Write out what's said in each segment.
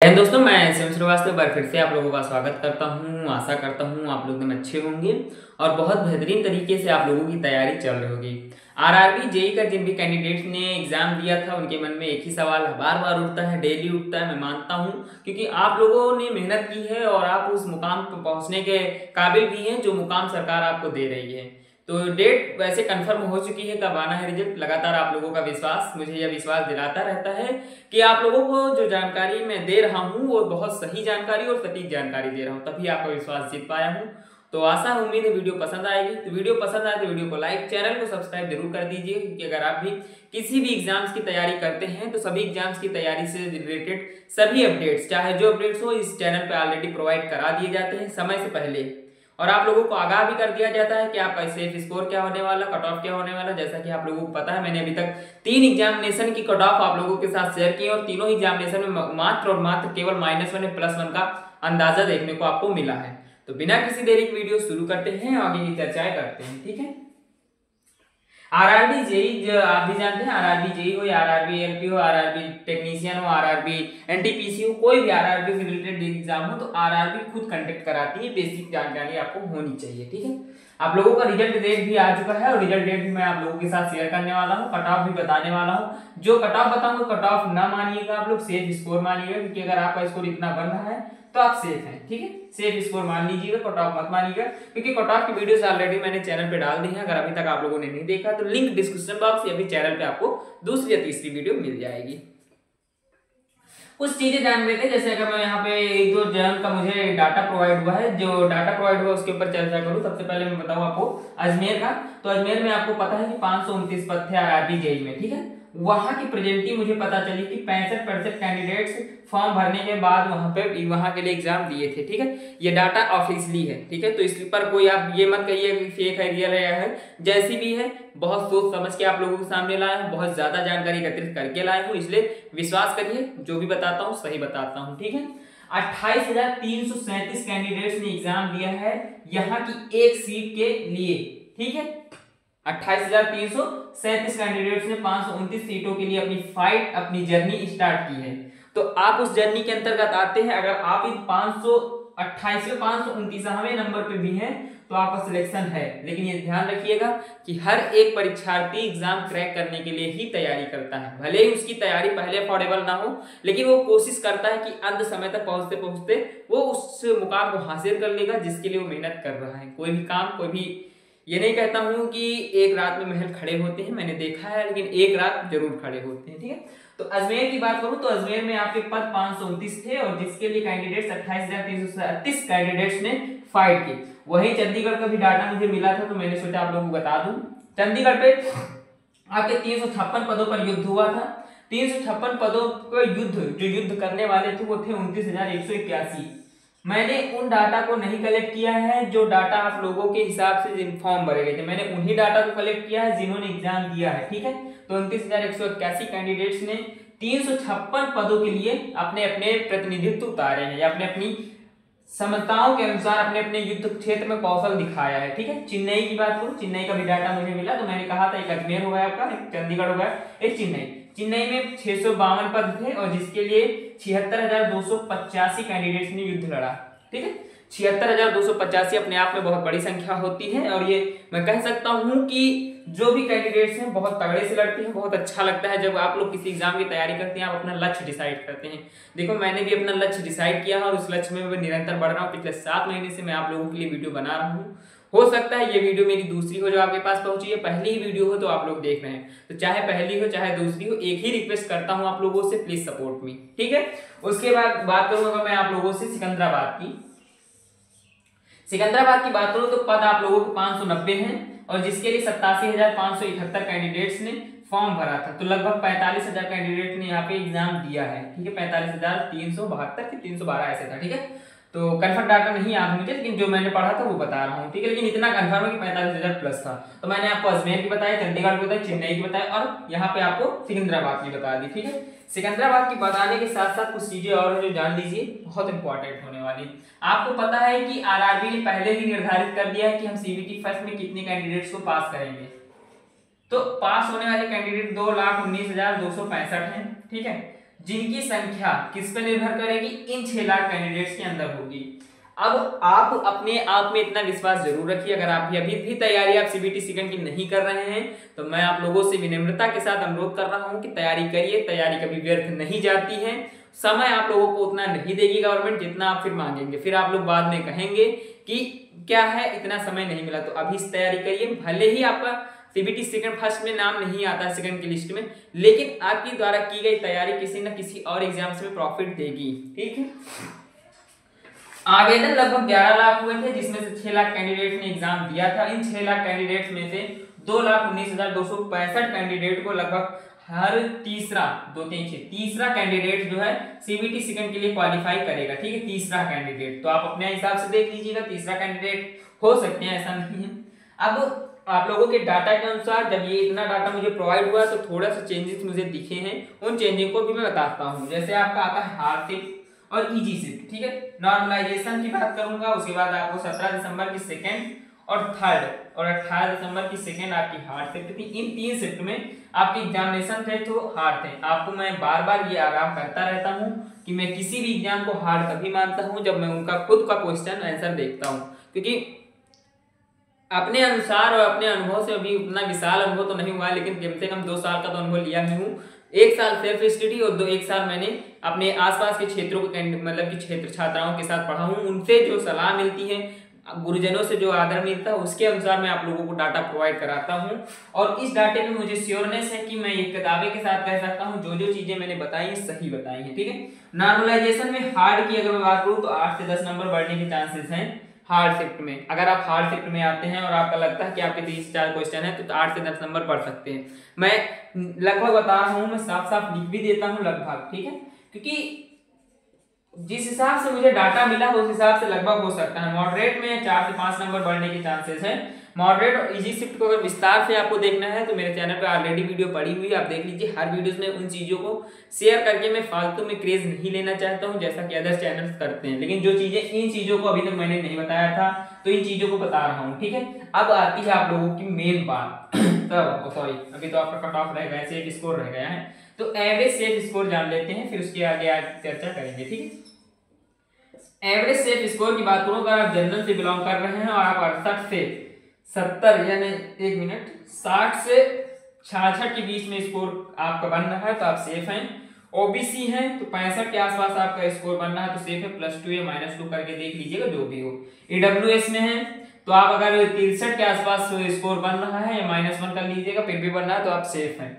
जय दोस्तों, मैं शिव श्रीवास्तव बार फिर से आप लोगों का स्वागत करता हूं। आशा करता हूं आप लोग एकदम अच्छे होंगे और बहुत बेहतरीन तरीके से आप लोगों की तैयारी चल रही होगी। आरआरबी जेई का जिन भी कैंडिडेट्स ने एग्जाम दिया था उनके मन में एक ही सवाल बार बार उठता है, डेली उठता है। मैं मानता हूं क्योंकि आप लोगों ने मेहनत की है और आप उस मुकाम पर पहुंचने के काबिल भी हैं जो मुकाम सरकार आपको दे रही है। तो डेट वैसे कंफर्म हो चुकी है, कब आना है रिजल्ट। लगातार आप लोगों का विश्वास मुझे यह विश्वास दिलाता रहता है कि आप लोगों को जो जानकारी मैं दे रहा हूं वो बहुत सही जानकारी और सटीक जानकारी दे रहा हूं, तभी आपका विश्वास जीत पाया हूं। तो आशा उम्मीद है वीडियो पसंद आएगी। तो वीडियो पसंद आए तो वीडियो को लाइक, चैनल को सब्सक्राइब जरूर कर दीजिए, क्योंकि अगर आप भी किसी भी एग्जाम्स की तैयारी करते हैं तो सभी एग्जाम्स की तैयारी से रिलेटेड सभी अपडेट्स, चाहे जो अपडेट्स हो, इस चैनल पे ऑलरेडी प्रोवाइड करा दिए जाते हैं समय से पहले। और आप लोगों को आगाह भी कर दिया जाता है कि आपका सेफ स्कोर क्या होने वाला, कट ऑफ क्या होने वाला। जैसा कि आप लोगों को पता है, मैंने अभी तक 3 एग्जामिनेशन की कट ऑफ आप लोगों के साथ शेयर की और तीनों एग्जामिनेशन में मात्र और मात्र केवल -1 या +1 का अंदाजा देखने को आपको मिला है। तो बिना किसी देरी की वीडियो शुरू करते हैं, आगे की चर्चाएं करते हैं। ठीक है, आरआरबी जेई जो आप भी जानते हैं, आरआरबी जेई हो या आरआरबी एलपी हो, आरआरबी टेक्नीशियन हो, आरआरबी एनटीपीसी हो, कोई भी आरआरबी से रिलेटेड एग्जाम हो तो आरआरबी खुद कंडक्ट कराती है। बेसिक जानकारी आपको होनी चाहिए। ठीक है, आप लोगों का रिजल्ट डेट भी आ चुका है और रिजल्ट डेट भी मैं आप लोगों के साथ शेयर करने वाला हूँ, कट ऑफ भी बताने वाला हूँ। जो कट ऑफ बताऊंगा, कट ऑफ ना मानिएगा आप लोग, सेफ स्कोर मानिएगा, क्योंकि अगर आपका स्कोर इतना बन रहा है तो आप सेफ हैं। ठीक है, सेफ स्कोर मान लीजिएगा, कट ऑफ मत मानिएगा, क्योंकि कट ऑफ की वीडियोस ऑलरेडी मैंने चैनल पे डाल दी है। अगर अभी तक आप लोगों ने नहीं देखा तो लिंक डिस्क्रिप्शन बॉक्स या फिर चैनल पे आपको दूसरी या तीसरी वीडियो मिल जाएगी। कुछ चीजें जान लेते हैं। जैसे अगर मैं यहाँ पे एक दो जन का मुझे डाटा प्रोवाइड हुआ है, जो डाटा प्रोवाइड हुआ उसके ऊपर चर्चा करूँ। सबसे पहले मैं बताऊँ आपको अजमेर का। तो अजमेर में आपको पता है कि 529 पद थे आरआरबी जेई में। ठीक है, वहां की प्रेजेंटिंग मुझे पता चली कि 65% कैंडिडेट्स फॉर्म भरने के बाद वहां के लिए एग्जाम दिए थे। ठीक है, ये डाटा ऑफिशियली है। ठीक है, तो इस पर कोई आप ये मत कहिए कि फेक है, रियल है। जैसी भी है, बहुत सोच समझ के आप लोगों के सामने लाया हूं, बहुत ज्यादा जानकारी एकत्रित करके लाया हूं, इसलिए विश्वास करिए, जो भी बताता हूं सही बताता हूं। ठीक है, 28,337 कैंडिडेट्स ने एग्जाम दिया है यहाँ की एक सीट के लिए। ठीक है, 28,337 कैंडिडेट्स ने 529 सीटों के लिए अपनी फाइट, अपनी जर्नी स्टार्ट की है। तो आप उस जर्नी के अंतर्गत आते हैं। अगर आप इन 528 में 529वें नंबर पे भी हैं तो आपका सिलेक्शन है। लेकिन ये ध्यान रखिएगा कि हर एक परीक्षार्थी एग्जाम क्रैक करने के लिए ही तैयारी करता है। भले ही उसकी तैयारी पहले अफोर्डेबल ना हो, लेकिन वो कोशिश करता है कि अंत समय तक पहुंचते पहुंचते वो उस मुकाम को हासिल कर लेगा जिसके लिए वो मेहनत कर रहा है। कोई भी काम, कोई भी, ये नहीं कहता हूं कि एक रात में महल खड़े होते हैं, मैंने देखा है, लेकिन एक रात जरूर खड़े होते हैं। ठीक है, तो अजमेर की बात करूं तो अजमेर में आपके पद 529 थे और जिसके लिए कैंडिडेट्स 28,337 कैंडिडेट्स ने फाइट की। वही चंडीगढ़ का भी डाटा मुझे मिला था, तो मैंने सोचा आप लोगों को बता दूं। चंडीगढ़ पे आपके 356 पदों पर युद्ध हुआ था। 356 पदों पर जो युद्ध करने वाले थे वो थे 29,181। मैंने उन डाटा को नहीं कलेक्ट किया है जो डाटा आप लोगों के हिसाब से जिन फॉर्म भरे गए थे, मैंने उन्हीं डाटा को कलेक्ट किया है जिन्होंने एग्जाम दिया है। ठीक है, तो 29,181 कैंडिडेट्स ने 356 पदों के लिए अपने अपने प्रतिनिधित्व उतारे हैं या अपने अपनी क्षमताओं के अनुसार अपने अपने युद्ध क्षेत्र में कौशल दिखाया है। ठीक है, चेन्नई की बात करूं, चेन्नई का भी डाटा मुझे मिला, तो मैंने कहा था एक अजमेर हो गया आपका, एक चंडीगढ़ हो गया, एक चेन्नई। चेन्नई में 652 पद थे और जिसके लिए 76,285 कैंडिडेट्स ने युद्ध लड़ा। ठीक है, 76,285 अपने आप में बहुत बड़ी संख्या होती है और ये मैं कह सकता हूं कि जो भी कैंडिडेट्स हैं बहुत तगड़े से लड़ते हैं। बहुत अच्छा लगता है जब आप लोग किसी एग्जाम की तैयारी करते हैं, आप अपना लक्ष्य डिसाइड करते हैं। देखो, मैंने भी अपना लक्ष्य डिसाइड किया है और उस लक्ष्य में मैं निरंतर बढ़ रहा हूँ। पिछले 7 महीने से मैं आप लोगों के लिए वीडियो बना रहा हूँ। हो सकता है ये वीडियो मेरी दूसरी हो जो आपके पास पहुंची है, पहली ही वीडियो हो तो आप लोग देख रहे हैं, तो चाहे पहली हो चाहे दूसरी हो, एक ही रिक्वेस्ट करता हूं आप लोगों से, प्लीज सपोर्ट मी। ठीक है, उसके बाद बात करूंगा मैं आप लोगों से सिकंदराबाद की। सिकंदराबाद की बात करूं तो पद आप लोगों के 590 हैं और जिसके लिए 87,571 कैंडिडेट्स ने फॉर्म भरा था। तो लगभग 45,000 कैंडिडेट ने यहाँ पे एग्जाम दिया है। ठीक है, 45,372 कि 312 ऐसे था। ठीक है, तो कंफर्म डाटा नहीं याद मुझे, लेकिन जो मैंने पढ़ा था वो बता रहा हूँ। ठीक है, लेकिन इतना कंफर्म है कि 45,000 प्लस था। तो मैंने आपको अजमेर की बताया, चंडीगढ़ की बताई, चेन्नई की बताई और यहाँ पे आपको सिकंदराबाद की बता दी। ठीक है, सिकंदराबाद की बताने के साथ साथ कुछ चीजें और जो जान लीजिए, बहुत इंपॉर्टेंट होने वाली। आपको पता है कि आरआरबी ने पहले ही निर्धारित कर दिया है कि हम सीबीटी फर्स्ट में कितने कैंडिडेट्स को पास करेंगे। तो पास होने वाले कैंडिडेट 2,19,265 हैं। ठीक है, जिनकी संख्या किस पर निर्भर करेगी, इन 6 लाख कैंडिडेट्स के अंदर होगी। अब आप अपने आप में इतना विश्वास जरूर रखिए, अगर आप अभी भी तैयारी आप सीबीटी सेकंड की नहीं कर रहे हैं तो मैं आप लोगों से विनम्रता के साथ अनुरोध कर रहा हूं कि तैयारी करिए। तैयारी कभी व्यर्थ नहीं जाती है। समय आप लोगों को उतना नहीं देगी गवर्नमेंट जितना आप फिर मांगेंगे, फिर आप लोग बाद में कहेंगे कि क्या है इतना समय नहीं मिला। तो अभी से तैयारी करिए, भले ही आपका सीबीटी सेकंड फर्स्ट में नाम नहीं आता सेकंड की लिस्ट में, लेकिन आपकी द्वारा की गई तैयारी किसी न किसी और एग्जाम्स में प्रॉफिट देगी। ठीक है, आवेदन लगभग 11 लाख हुए थे, जिसमें से 6 लाख कैंडिडेट ने एग्जाम दिया था। इन 6 लाख कैंडिडेट्स में से 2,19,265 कैंडिडेट को लगभग हर तीसरा कैंडिडेट जो है सीबीटी सेकंड के लिए क्वालिफाई करेगा। ठीक है, तीसरा कैंडिडेट, तो आप अपने हिसाब से देख लीजिएगा, तीसरा कैंडिडेट हो सकते हैं, ऐसा नहीं है। अब आप लोगों के डाटा के अनुसार जब ये इतना डाटा मुझे प्रोवाइड हुआ तो थोड़ा सा चेंजेस मुझे दिखे हैं, उन चेंजेस को भी मैं बताता हूँ। जैसे आपका आता है हार्ड शिफ्ट और इजी शिफ्ट। ठीक है, नॉर्मलाइजेशन की बात करूंगा, उसके बाद आपको 17 दिसंबर की सेकंड और थर्ड और 18 दिसंबर की सेकंड आपकी हार्ड शिफ्ट थी। इन 3 शिफ्ट में आपके एग्जामिनेशन थे तो हार्ड थे। आपको मैं बार बार ये आगाह करता रहता हूँ कि मैं किसी भी एग्जाम को हार्ड तभी मानता हूँ जब मैं उनका खुद का क्वेश्चन आंसर देखता हूँ, क्योंकि अपने अनुसार और अपने अनुभव से अभी उतना विशाल अनुभव तो नहीं हुआ, लेकिन कम से कम 2 साल का तो अनुभव लिया ही हूँ। 1 साल सेल्फ स्टडी और 1 साल मैंने अपने आसपास के क्षेत्रों को मतलब कि क्षेत्र छात्राओं के साथ पढ़ा हूँ। उनसे जो सलाह मिलती है, गुरुजनों से जो आदर मिलता है, उसके अनुसार मैं आप लोगों को डाटा प्रोवाइड कराता हूँ। और इस डाटे में मुझे श्योरनेस है कि मैं एक किताबे के साथ कह सकता हूँ जो चीजें मैंने बताई है सही बताई है। ठीक है, नॉर्मलाइजेशन में हार्ड की अगर मैं बात करूँ तो 8 से 10 नंबर बढ़ने के चांसेस हैं हार्ड शिफ्ट में। अगर आप हार्ड शिफ्ट में आते हैं और आपका लगता है कि आपके 30 से 4 क्वेश्चन है तो 8 से 10 नंबर पढ़ सकते हैं। मैं लगभग बता रहा हूं, मैं साफ साफ लिख भी देता हूं लगभग। ठीक है, क्योंकि जिस हिसाब से मुझे डाटा मिला उस हिसाब से लगभग हो सकता है। मॉडरेट में 4 से 5 नंबर बढ़ने के चांसेस है। मॉडरेट और इजी शिफ्ट को अगर विस्तार से आपको देखना है तो मेरे चैनल पे ऑलरेडी वीडियो पड़ी हुई है, आप देख लीजिए। हर वीडियोस में उन चीजों को शेयर करके मैं फालतू में क्रेज नहीं लेना चाहता हूं जैसा कि अदर चैनल्स करते हैं, लेकिन जो चीजें इन चीजों को अभी तक मैंने नहीं बताया था तो इन चीजों को बता रहा हूँ। ठीक है, अब आती है आप लोगों की मेन बात तब सॉरी अभी तो आपका कट ऑफ रह गया, सेफ स्कोर रह गया है, तो एवरेज सेफ स्कोर जान लेते हैं, फिर उसके आगे आज चर्चा करेंगे। ठीक है, एवरेज सेफ स्कोर की बात करूं, अगर आप जनरल से बिलोंग कर रहे हैं और आप 68 से 70 यानी 60 से 66 के बीच में स्कोर आपका बन रहा है तो आप सेफ हैं। ओबीसी हैं तो 65 के आसपास आपका स्कोर बन रहा है तो सेफ है, +2 या -2 करके देख लीजिएगा जो भी हो। ईडब्ल्यूएस में है तो आप अगर 63 के आसपास स्कोर बन रहा है या -1 कर लीजिएगा फिर भी बन रहा है तो आप सेफ हैं।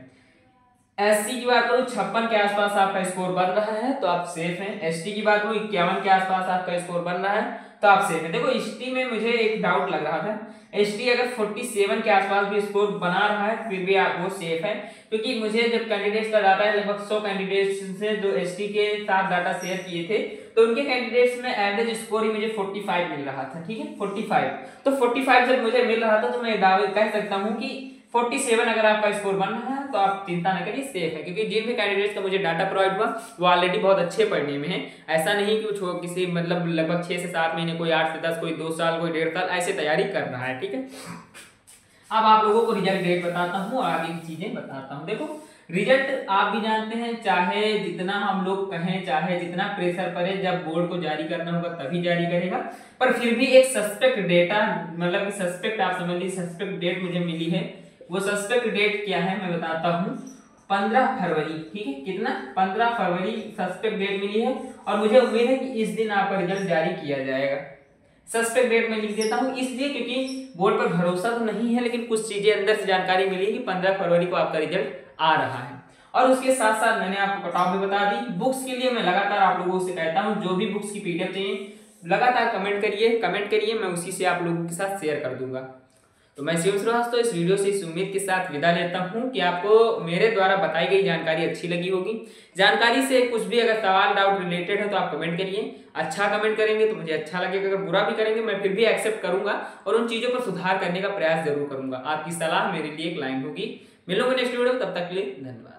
एससी की बात करूं 56 के आसपास आपका स्कोर बन रहा है तो आप सेफ हैं। एसटी की बात करूं 51 के आसपास आपका स्कोर बन रहा है तो आप सेफ हैं। देखो एसटी में मुझे एक डाउट लग रहा था, एसटी अगर 47 के आसपास भी स्कोर बना रहा है फिर भी आप वो सेफ है, क्योंकि मुझे जब कैंडिडेट्स का डाटा है लगभग 100 कैंडिडेट्स से जो एसटी के साथ डाटा शेयर किए थे तो उनके कैंडिडेट्स में एवरेज स्कोर ही मुझे 45 मिल रहा था। ठीक है, 45 तो 45 जब मुझे मिल रहा था तो मैं दावे कह सकता हूँ कि 47 अगर आपका स्कोर बन रहा है तो आप चिंता न करिए, सेफ है। क्योंकि जिन भी कैंडिडेट्स का मुझे डाटा प्रोवाइड हुआ वो ऑलरेडी बहुत अच्छे पढ़ने में है। ऐसा नहीं कि वो किसी मतलब लगभग 6 से 7 महीने, कोई 8 से 10, कोई 2 साल, कोई 1.5 साल ऐसे तैयारी कर रहा है। ठीक है, अब आप लोगों को रिजल्ट डेट बताता हूँ और आगे की चीजें बताता हूँ। देखो रिजल्ट आप भी जानते हैं, चाहे जितना हम लोग कहें, चाहे जितना प्रेशर पड़े, जब बोर्ड को जारी करना होगा तभी जारी करेगा, पर फिर भी एक सस्पेक्ट डेटा मतलब कि सस्पेक्ट आप समझ लीजिए सस्पेक्ट डेट मुझे मिली है। वो सस्पेक्ट डेट क्या है मैं बताता हूँ, 15 फरवरी। ठीक है, कितना 15 फरवरी सस्पेक्ट डेट मिली है और मुझे उम्मीद है कि इस दिन आपका रिजल्ट जारी किया जाएगा। सस्पेक्ट डेट में लिख देता हूँ इसलिए क्योंकि बोर्ड पर भरोसा तो नहीं है, लेकिन कुछ चीजें अंदर से जानकारी मिली कि 15 फरवरी को आपका रिजल्ट आ रहा है। और उसके साथ साथ मैंने आपको कट ऑफ भी बता दी। बुक्स के लिए मैं लगातार आप लोगों से कहता हूँ जो भी बुक्स की पीडीएफ चाहिए लगातार कमेंट करिए, मैं उसी से आप लोगों के साथ शेयर कर दूंगा। तो मैं शिव श्रीवास्तव इस वीडियो से इस उम्मीद के साथ विदा लेता हूं कि आपको मेरे द्वारा बताई गई जानकारी अच्छी लगी होगी। जानकारी से कुछ भी अगर सवाल डाउट रिलेटेड है तो आप कमेंट करिए। अच्छा कमेंट करेंगे तो मुझे अच्छा लगेगा, अगर बुरा भी करेंगे मैं फिर भी एक्सेप्ट करूंगा और उन चीजों पर सुधार करने का प्रयास जरूर करूंगा। आपकी सलाह मेरे लिए एक लाइन होगी। मिलूंगा नेक्स्ट वीडियो, तब तक के लिए धन्यवाद।